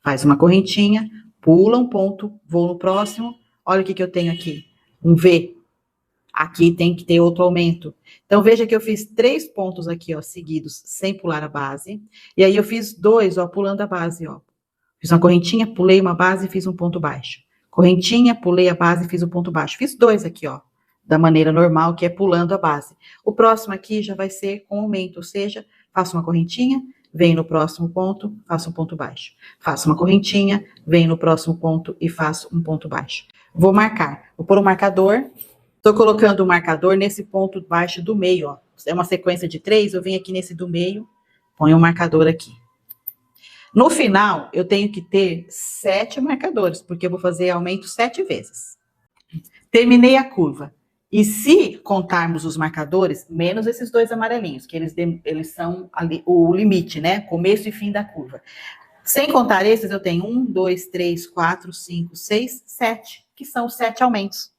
Faz uma correntinha, pula um ponto, vou no próximo. Olha o que eu tenho aqui, um V. Aqui tem que ter outro aumento. Então, veja que eu fiz 3 pontos aqui, ó, seguidos, sem pular a base. E aí, eu fiz 2, ó, pulando a base, ó. Fiz uma correntinha, pulei uma base e fiz um ponto baixo. Correntinha, pulei a base e fiz um ponto baixo. Fiz 2 aqui, ó, da maneira normal, que é pulando a base. O próximo aqui já vai ser com aumento, ou seja, faço uma correntinha, venho no próximo ponto, faço um ponto baixo. Faço uma correntinha, venho no próximo ponto e faço um ponto baixo. Vou marcar. Vou pôr um marcador. Estou colocando o marcador nesse ponto baixo do meio, ó. É uma sequência de 3, eu venho aqui nesse do meio, ponho um marcador aqui. No final, eu tenho que ter 7 marcadores, porque eu vou fazer aumento 7 vezes. Terminei a curva. E se contarmos os marcadores, menos esses 2 amarelinhos, que eles são ali, o limite, né? Começo e fim da curva. Sem contar esses, eu tenho 1, 2, 3, 4, 5, 6, 7, que são os 7 aumentos.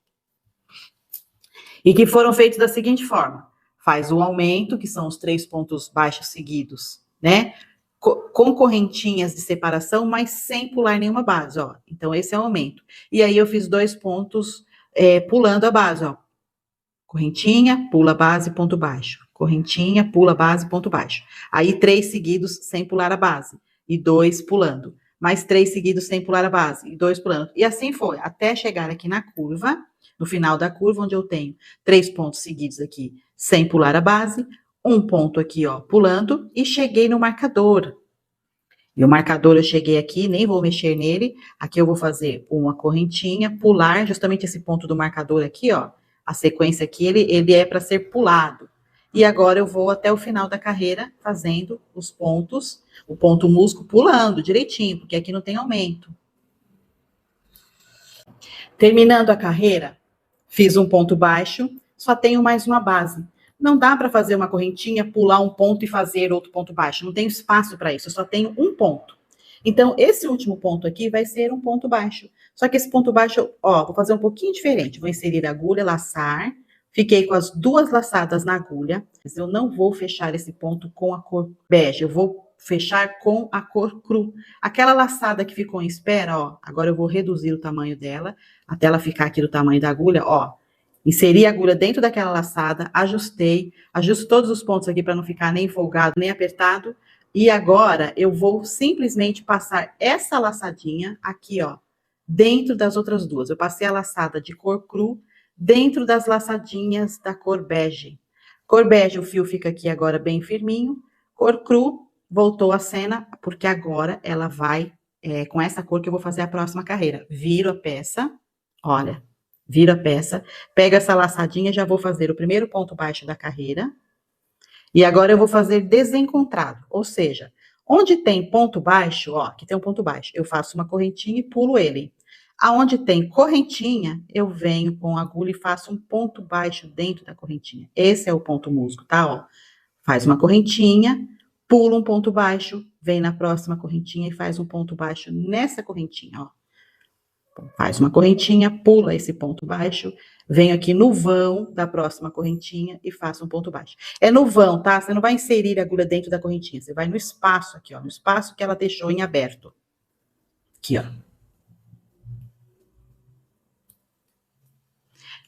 E que foram feitos da seguinte forma. Faz o aumento, que são os 3 pontos baixos seguidos, né? Com correntinhas de separação, mas sem pular nenhuma base, ó. Então, esse é o aumento. E aí, eu fiz 2 pontos pulando a base, ó. Correntinha, pula base, ponto baixo. Correntinha, pula base, ponto baixo. Aí, 3 seguidos sem pular a base. E 2 pulando. Mais 3 seguidos sem pular a base. E 2 pulando. E assim foi, até chegar aqui na curva. no final da curva, onde eu tenho 3 pontos seguidos aqui, sem pular a base, um ponto aqui, ó, pulando, e cheguei no marcador. E o marcador eu cheguei aqui, nem vou mexer nele, aqui eu vou fazer uma correntinha, pular justamente esse ponto do marcador aqui, ó, a sequência aqui, ele é para ser pulado. E agora eu vou até o final da carreira fazendo os pontos, o ponto músico pulando direitinho, porque aqui não tem aumento. Terminando a carreira, fiz um ponto baixo, só tenho mais uma base. Não dá para fazer uma correntinha, pular um ponto e fazer outro ponto baixo. Não tenho espaço para isso, eu só tenho um ponto. Então, esse último ponto aqui vai ser um ponto baixo. Só que esse ponto baixo, ó, vou fazer um pouquinho diferente. Vou inserir a agulha, laçar. Fiquei com as 2 laçadas na agulha. Mas eu não vou fechar esse ponto com a cor bege. Eu vou fechar com a cor cru. Aquela laçada que ficou em espera, ó. Agora eu vou reduzir o tamanho dela, até ela ficar aqui do tamanho da agulha, ó. Inseri a agulha dentro daquela laçada, ajustei, ajusto todos os pontos aqui para não ficar nem folgado, nem apertado. E agora eu vou simplesmente passar essa laçadinha aqui, ó, dentro das outras duas. Eu passei a laçada de cor cru dentro das laçadinhas da cor bege. Cor bege, o fio fica aqui agora bem firminho. Cor cru, voltou a cena, porque agora ela vai com essa cor que eu vou fazer a próxima carreira. Viro a peça, olha, viro a peça, pego essa laçadinha, já vou fazer o primeiro ponto baixo da carreira. E agora eu vou fazer desencontrado, ou seja, onde tem ponto baixo, ó, aqui tem um ponto baixo, eu faço uma correntinha e pulo ele. Aonde tem correntinha, eu venho com a agulha e faço um ponto baixo dentro da correntinha. Esse é o ponto músico, tá? Ó, faz uma correntinha, pula um ponto baixo, vem na próxima correntinha e faz um ponto baixo nessa correntinha, ó. Faz uma correntinha, pula esse ponto baixo, venho aqui no vão da próxima correntinha e faço um ponto baixo. É no vão, tá? Você não vai inserir a agulha dentro da correntinha, você vai no espaço aqui, ó, no espaço que ela deixou em aberto. Aqui, ó.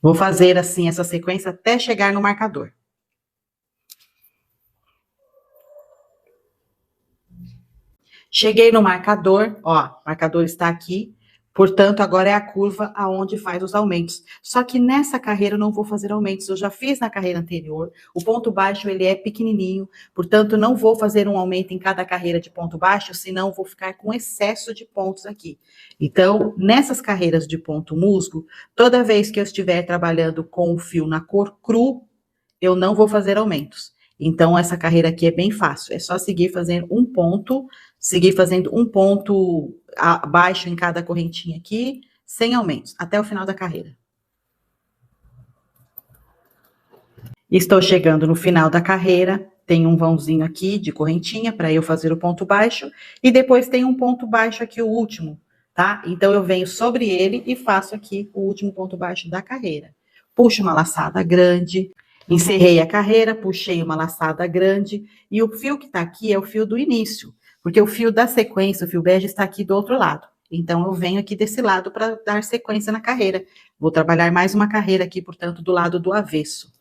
Vou fazer assim essa sequência até chegar no marcador. Cheguei no marcador, ó, o marcador está aqui. Portanto, agora é a curva aonde faz os aumentos. Só que nessa carreira eu não vou fazer aumentos, eu já fiz na carreira anterior. O ponto baixo, ele é pequenininho, portanto, não vou fazer um aumento em cada carreira de ponto baixo, senão vou ficar com excesso de pontos aqui. Então, nessas carreiras de ponto musgo, toda vez que eu estiver trabalhando com o fio na cor cru, eu não vou fazer aumentos. Então, essa carreira aqui é bem fácil, é só seguir fazendo um ponto abaixo em cada correntinha aqui, sem aumentos, até o final da carreira. Estou chegando no final da carreira, tem um vãozinho aqui de correntinha para eu fazer o ponto baixo, e depois tem um ponto baixo aqui, o último, tá? Então, eu venho sobre ele e faço aqui o último ponto baixo da carreira. Puxo uma laçada grande, encerrei a carreira, puxei uma laçada grande, e o fio que tá aqui é o fio do início, porque o fio da sequência, o fio bege, está aqui do outro lado. Então, eu venho aqui desse lado para dar sequência na carreira. Vou trabalhar mais uma carreira aqui, portanto, do lado do avesso.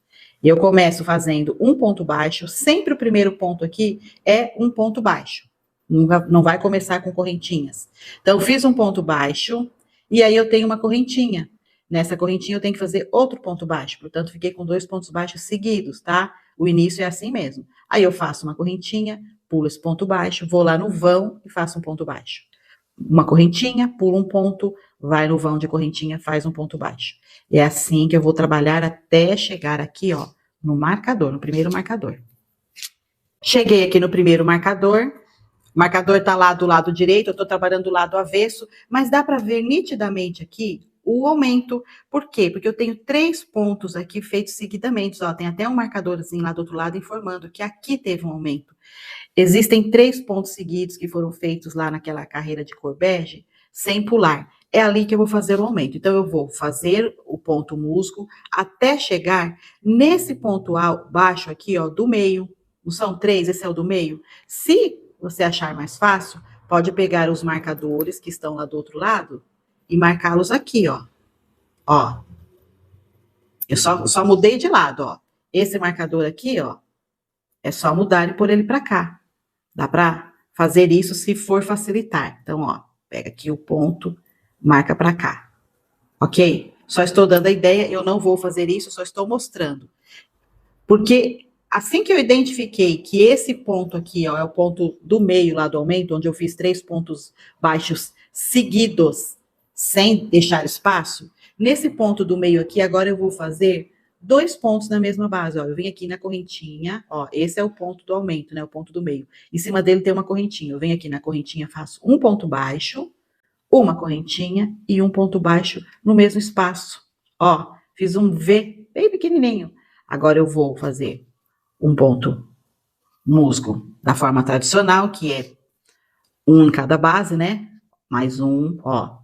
Eu começo fazendo um ponto baixo, sempre o primeiro ponto aqui é um ponto baixo. Não vai começar com correntinhas. Então, fiz um ponto baixo, e aí eu tenho uma correntinha. Nessa correntinha eu tenho que fazer outro ponto baixo, portanto, fiquei com 2 pontos baixos seguidos, tá? O início é assim mesmo. Aí eu faço uma correntinha, pulo esse ponto baixo, vou lá no vão e faço um ponto baixo. Uma correntinha, pulo um ponto, vai no vão de correntinha, faz um ponto baixo. É assim que eu vou trabalhar até chegar aqui, ó, no marcador, no primeiro marcador. Cheguei aqui no primeiro marcador, o marcador tá lá do lado direito, eu tô trabalhando do lado avesso, mas dá para ver nitidamente aqui o aumento. Por quê? Porque eu tenho 3 pontos aqui feitos seguidamente, ó, tem até um marcadorzinho lá do outro lado informando que aqui teve um aumento. Existem 3 pontos seguidos que foram feitos lá naquela carreira de cor bege, sem pular. É ali que eu vou fazer o aumento. Então, eu vou fazer o ponto musgo até chegar nesse ponto baixo aqui, ó, do meio. Não são 3, esse é o do meio? Se você achar mais fácil, pode pegar os marcadores que estão lá do outro lado e marcá-los aqui, ó. Ó. Eu só mudei de lado, ó. Esse marcador aqui, ó, é só mudar e pôr ele para cá. Dá para fazer isso se for facilitar. Então, ó, pega aqui o ponto, marca para cá. Ok? Só estou dando a ideia, eu não vou fazer isso, só estou mostrando. Porque assim que eu identifiquei que esse ponto aqui, ó, é o ponto do meio lá do aumento, onde eu fiz 3 pontos baixos seguidos, sem deixar espaço, nesse ponto do meio aqui, agora eu vou fazer 2 pontos na mesma base, ó. Eu venho aqui na correntinha, ó, esse é o ponto do aumento, né, o ponto do meio. Em cima dele tem uma correntinha. Eu venho aqui na correntinha, faço um ponto baixo, uma correntinha e um ponto baixo no mesmo espaço. Ó, fiz um V bem pequenininho. Agora eu vou fazer um ponto musgo da forma tradicional, que é um em cada base, né? Mais um, ó,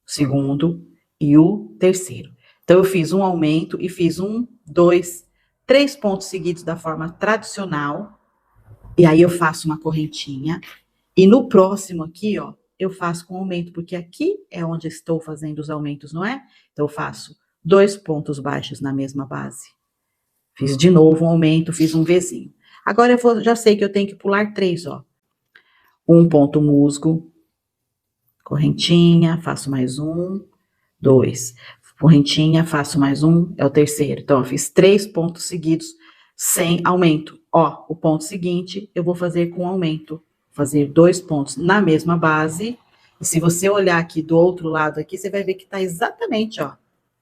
segundo e o terceiro. Então, eu fiz um aumento e fiz um, dois, 3 pontos seguidos da forma tradicional. E aí eu faço uma correntinha. E no próximo aqui, ó, eu faço com aumento, porque aqui é onde estou fazendo os aumentos, não é? Então, eu faço 2 pontos baixos na mesma base. Fiz de novo um aumento, fiz um Vzinho. Agora já sei que eu tenho que pular 3, ó. Um ponto musgo, correntinha, faço mais um, 2. Correntinha, faço mais um, é o terceiro. Então, eu fiz 3 pontos seguidos sem aumento. Ó, o ponto seguinte, eu vou fazer com aumento. Fazer 2 pontos na mesma base. E se você olhar aqui do outro lado aqui, você vai ver que tá exatamente, ó,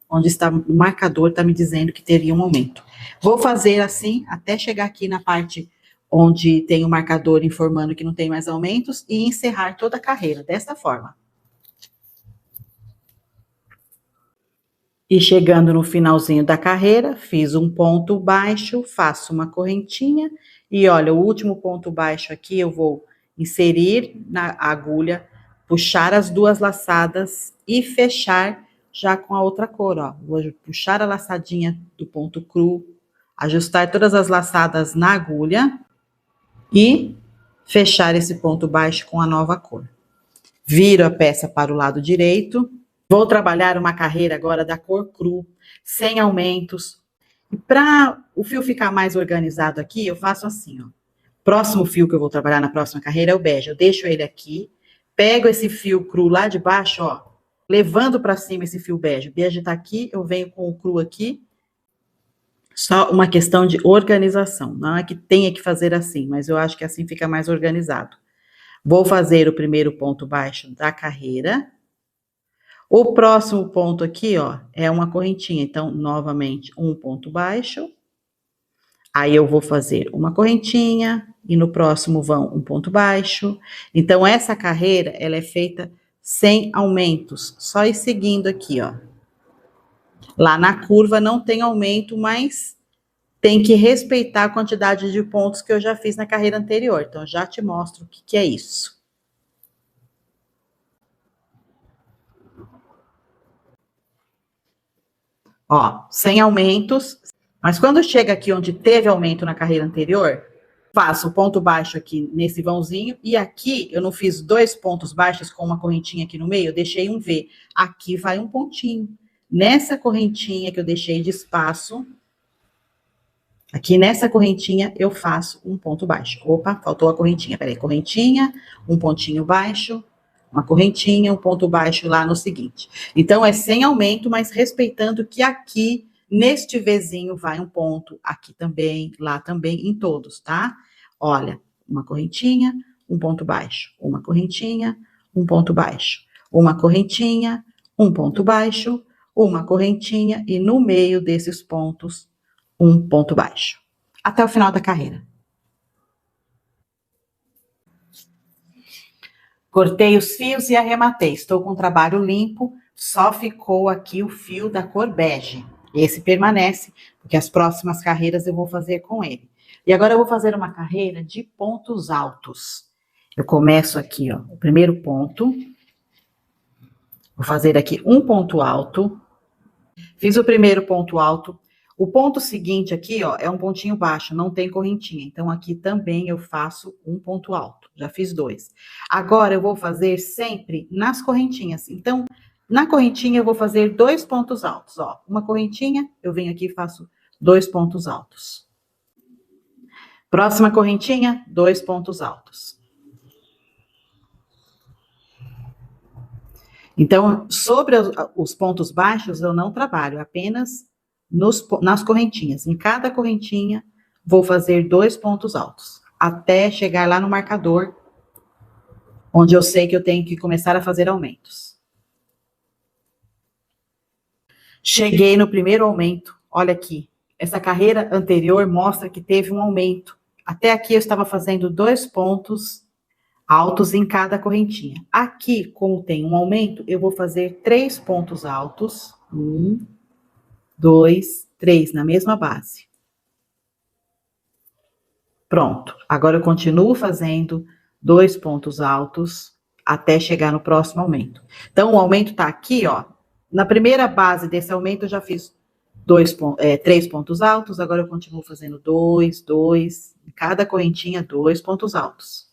onde está o marcador, está me dizendo que teria um aumento. Vou fazer assim até chegar aqui na parte onde tem o marcador informando que não tem mais aumentos e encerrar toda a carreira dessa forma. E chegando no finalzinho da carreira, fiz um ponto baixo, faço uma correntinha e olha, o último ponto baixo aqui eu vou inserir na agulha, puxar as 2 laçadas e fechar já com a outra cor, ó. Vou puxar a laçadinha do ponto cru, ajustar todas as laçadas na agulha e fechar esse ponto baixo com a nova cor. Viro a peça para o lado direito. Vou trabalhar uma carreira agora da cor cru, sem aumentos. E para o fio ficar mais organizado aqui, eu faço assim, ó. Próximo fio que eu vou trabalhar na próxima carreira é o bege. Eu deixo ele aqui, pego esse fio cru lá de baixo, ó, levando para cima esse fio bege. O bege tá aqui, eu venho com o cru aqui. Só uma questão de organização. Não é que tenha que fazer assim, mas eu acho que assim fica mais organizado. Vou fazer o primeiro ponto baixo da carreira. O próximo ponto aqui, ó, é uma correntinha. Então, novamente, um ponto baixo. Aí eu vou fazer uma correntinha e no próximo vão um ponto baixo. Então, essa carreira, ela é feita sem aumentos, só ir seguindo aqui, ó. Lá na curva não tem aumento, mas tem que respeitar a quantidade de pontos que eu já fiz na carreira anterior. Então, já te mostro o que é isso. Ó, sem aumentos, mas quando chega aqui onde teve aumento na carreira anterior, faço o ponto baixo aqui nesse vãozinho, e aqui eu não fiz 2 pontos baixos com uma correntinha aqui no meio, eu deixei um V. Aqui vai um pontinho. Nessa correntinha que eu deixei de espaço, aqui nessa correntinha eu faço um ponto baixo. Opa, faltou a correntinha. Peraí, correntinha, um pontinho baixo, uma correntinha, um ponto baixo lá no seguinte. Então, é sem aumento, mas respeitando que aqui, neste Vzinho, vai um ponto, aqui também, lá também, em todos, tá? Olha, uma correntinha, um ponto baixo, uma correntinha, um ponto baixo, uma correntinha, um ponto baixo, uma correntinha, e no meio desses pontos, um ponto baixo. Até o final da carreira. Cortei os fios e arrematei. Estou com o trabalho limpo, só ficou aqui o fio da cor bege. Esse permanece, porque as próximas carreiras eu vou fazer com ele. E agora eu vou fazer uma carreira de pontos altos. Eu começo aqui, ó, o primeiro ponto. Vou fazer aqui um ponto alto. Fiz o primeiro ponto alto. O ponto seguinte aqui, ó, é um pontinho baixo, não tem correntinha. Então, aqui também eu faço um ponto alto. Já fiz 2. Agora, eu vou fazer sempre nas correntinhas. Então, na correntinha, eu vou fazer 2 pontos altos, ó. Uma correntinha, eu venho aqui e faço 2 pontos altos. Próxima correntinha, 2 pontos altos. Então, sobre os pontos baixos, eu não trabalho, apenas nas correntinhas. Em cada correntinha, vou fazer 2 pontos altos, até chegar lá no marcador, onde eu sei que eu tenho que começar a fazer aumentos. Cheguei no primeiro aumento, olha aqui. Essa carreira anterior mostra que teve um aumento. Até aqui eu estava fazendo 2 pontos altos em cada correntinha. Aqui, como tem um aumento, eu vou fazer 3 pontos altos. 1, 2, 3, na mesma base. Pronto. Agora eu continuo fazendo 2 pontos altos até chegar no próximo aumento. Então, o aumento tá aqui, ó. Na primeira base desse aumento, eu já fiz 3 pontos altos. Agora eu continuo fazendo 2, 2. Em cada correntinha, 2 pontos altos.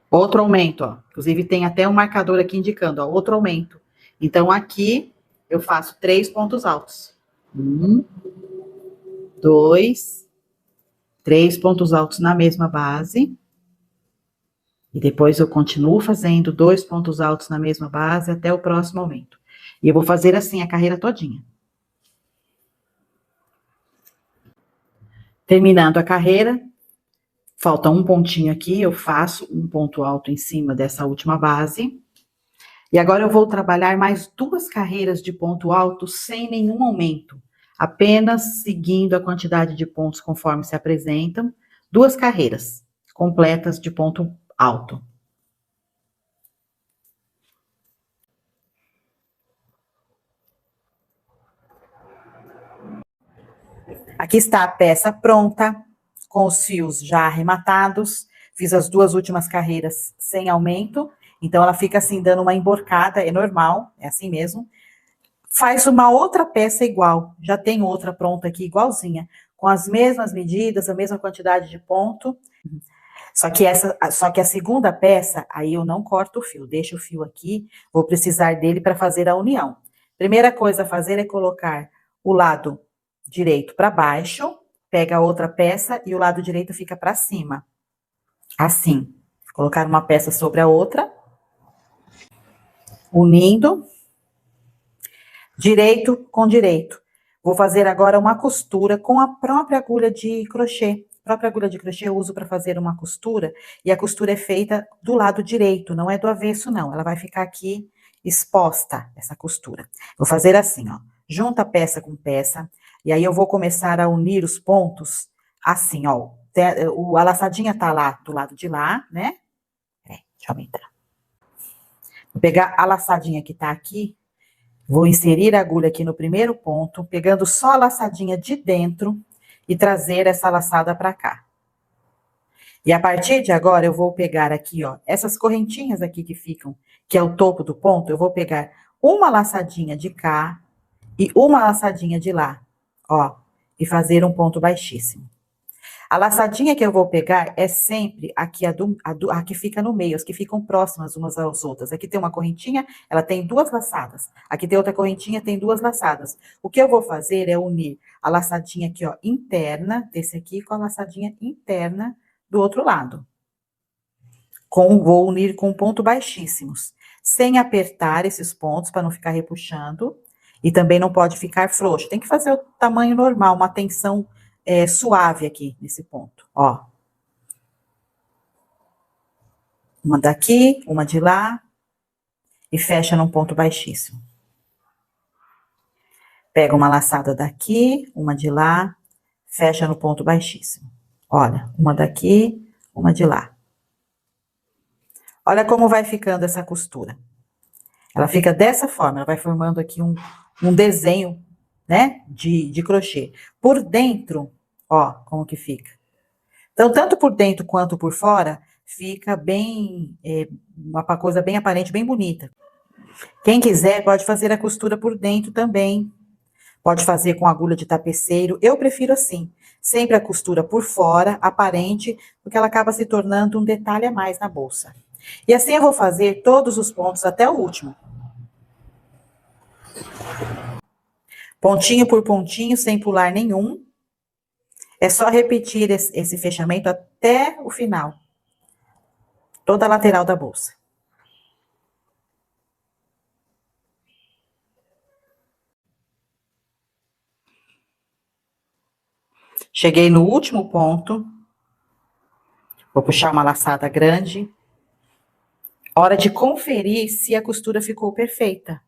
Outro aumento, ó. Inclusive, tem até um marcador aqui indicando, ó, outro aumento. Então, aqui, eu faço 3 pontos altos. 1, 2, 3 pontos altos na mesma base. E depois eu continuo fazendo 2 pontos altos na mesma base até o próximo aumento. E eu vou fazer assim a carreira todinha. Terminando a carreira, falta um pontinho aqui, eu faço um ponto alto em cima dessa última base. E agora eu vou trabalhar mais 2 carreiras de ponto alto sem nenhum aumento, apenas seguindo a quantidade de pontos conforme se apresentam, 2 carreiras completas de ponto alto. Aqui está a peça pronta, com os fios já arrematados. Fiz as 2 últimas carreiras sem aumento, então ela fica assim, dando uma emborcada, é normal, é assim mesmo. Faz uma outra peça igual, já tem outra pronta aqui, igualzinha, com as mesmas medidas, a mesma quantidade de ponto. Só que a segunda peça, aí eu não corto o fio, deixo o fio aqui, vou precisar dele para fazer a união. Primeira coisa a fazer é colocar o lado direito para baixo, pega a outra peça e o lado direito fica para cima. Assim, colocar uma peça sobre a outra, unindo, direito com direito. Vou fazer agora uma costura com a própria agulha de crochê. A própria agulha de crochê eu uso para fazer uma costura, e a costura é feita do lado direito, não é do avesso, não. Ela vai ficar aqui exposta, essa costura. Vou fazer assim, ó. Junta peça com peça, e aí eu vou começar a unir os pontos assim, ó. A laçadinha tá lá do lado de lá, né? Deixa eu aumentar. Vou pegar a laçadinha que tá aqui, vou inserir a agulha aqui no primeiro ponto, pegando só a laçadinha de dentro e trazer essa laçada para cá. E a partir de agora, eu vou pegar aqui, ó, essas correntinhas aqui que ficam, que é o topo do ponto, eu vou pegar uma laçadinha de cá e uma laçadinha de lá, ó, e fazer um ponto baixíssimo. A laçadinha que eu vou pegar é sempre aqui, a que fica no meio, as que ficam próximas umas às outras. Aqui tem uma correntinha, ela tem 2 laçadas. Aqui tem outra correntinha, tem 2 laçadas. O que eu vou fazer é unir a laçadinha aqui, ó, interna, desse aqui, com a laçadinha interna do outro lado. Vou unir com ponto baixíssimos, sem apertar esses pontos, para não ficar repuxando. E também não pode ficar frouxo. Tem que fazer o tamanho normal, uma tensão suave aqui, nesse ponto, ó. Uma daqui, uma de lá, e fecha num ponto baixíssimo. Pega uma laçada daqui, uma de lá, fecha no ponto baixíssimo. Olha, uma daqui, uma de lá. Olha como vai ficando essa costura. Ela fica dessa forma, ela vai formando aqui um desenho, né, de crochê. Por dentro, ó, como que fica. Então, tanto por dentro quanto por fora, fica bem, uma coisa bem aparente, bem bonita. Quem quiser, pode fazer a costura por dentro também. Pode fazer com agulha de tapeceiro. Eu prefiro assim, sempre a costura por fora, aparente, porque ela acaba se tornando um detalhe a mais na bolsa. E assim eu vou fazer todos os pontos até o último. Pontinho por pontinho, sem pular nenhum. É só repetir esse fechamento até o final. Toda a lateral da bolsa. Cheguei no último ponto. Vou puxar uma laçada grande. Hora de conferir se a costura ficou perfeita.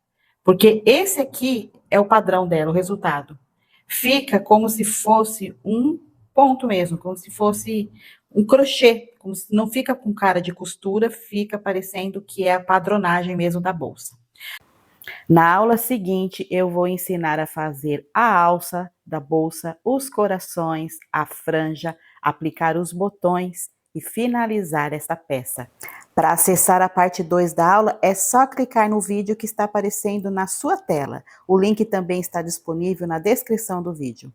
Porque esse aqui é o padrão dela, o resultado. Fica como se fosse um ponto mesmo, como se fosse um crochê. Como se não fica com cara de costura, fica parecendo que é a padronagem mesmo da bolsa. Na aula seguinte, eu vou ensinar a fazer a alça da bolsa, os corações, a franja, aplicar os botões e finalizar essa peça. Para acessar a parte 2 da aula, é só clicar no vídeo que está aparecendo na sua tela. O link também está disponível na descrição do vídeo.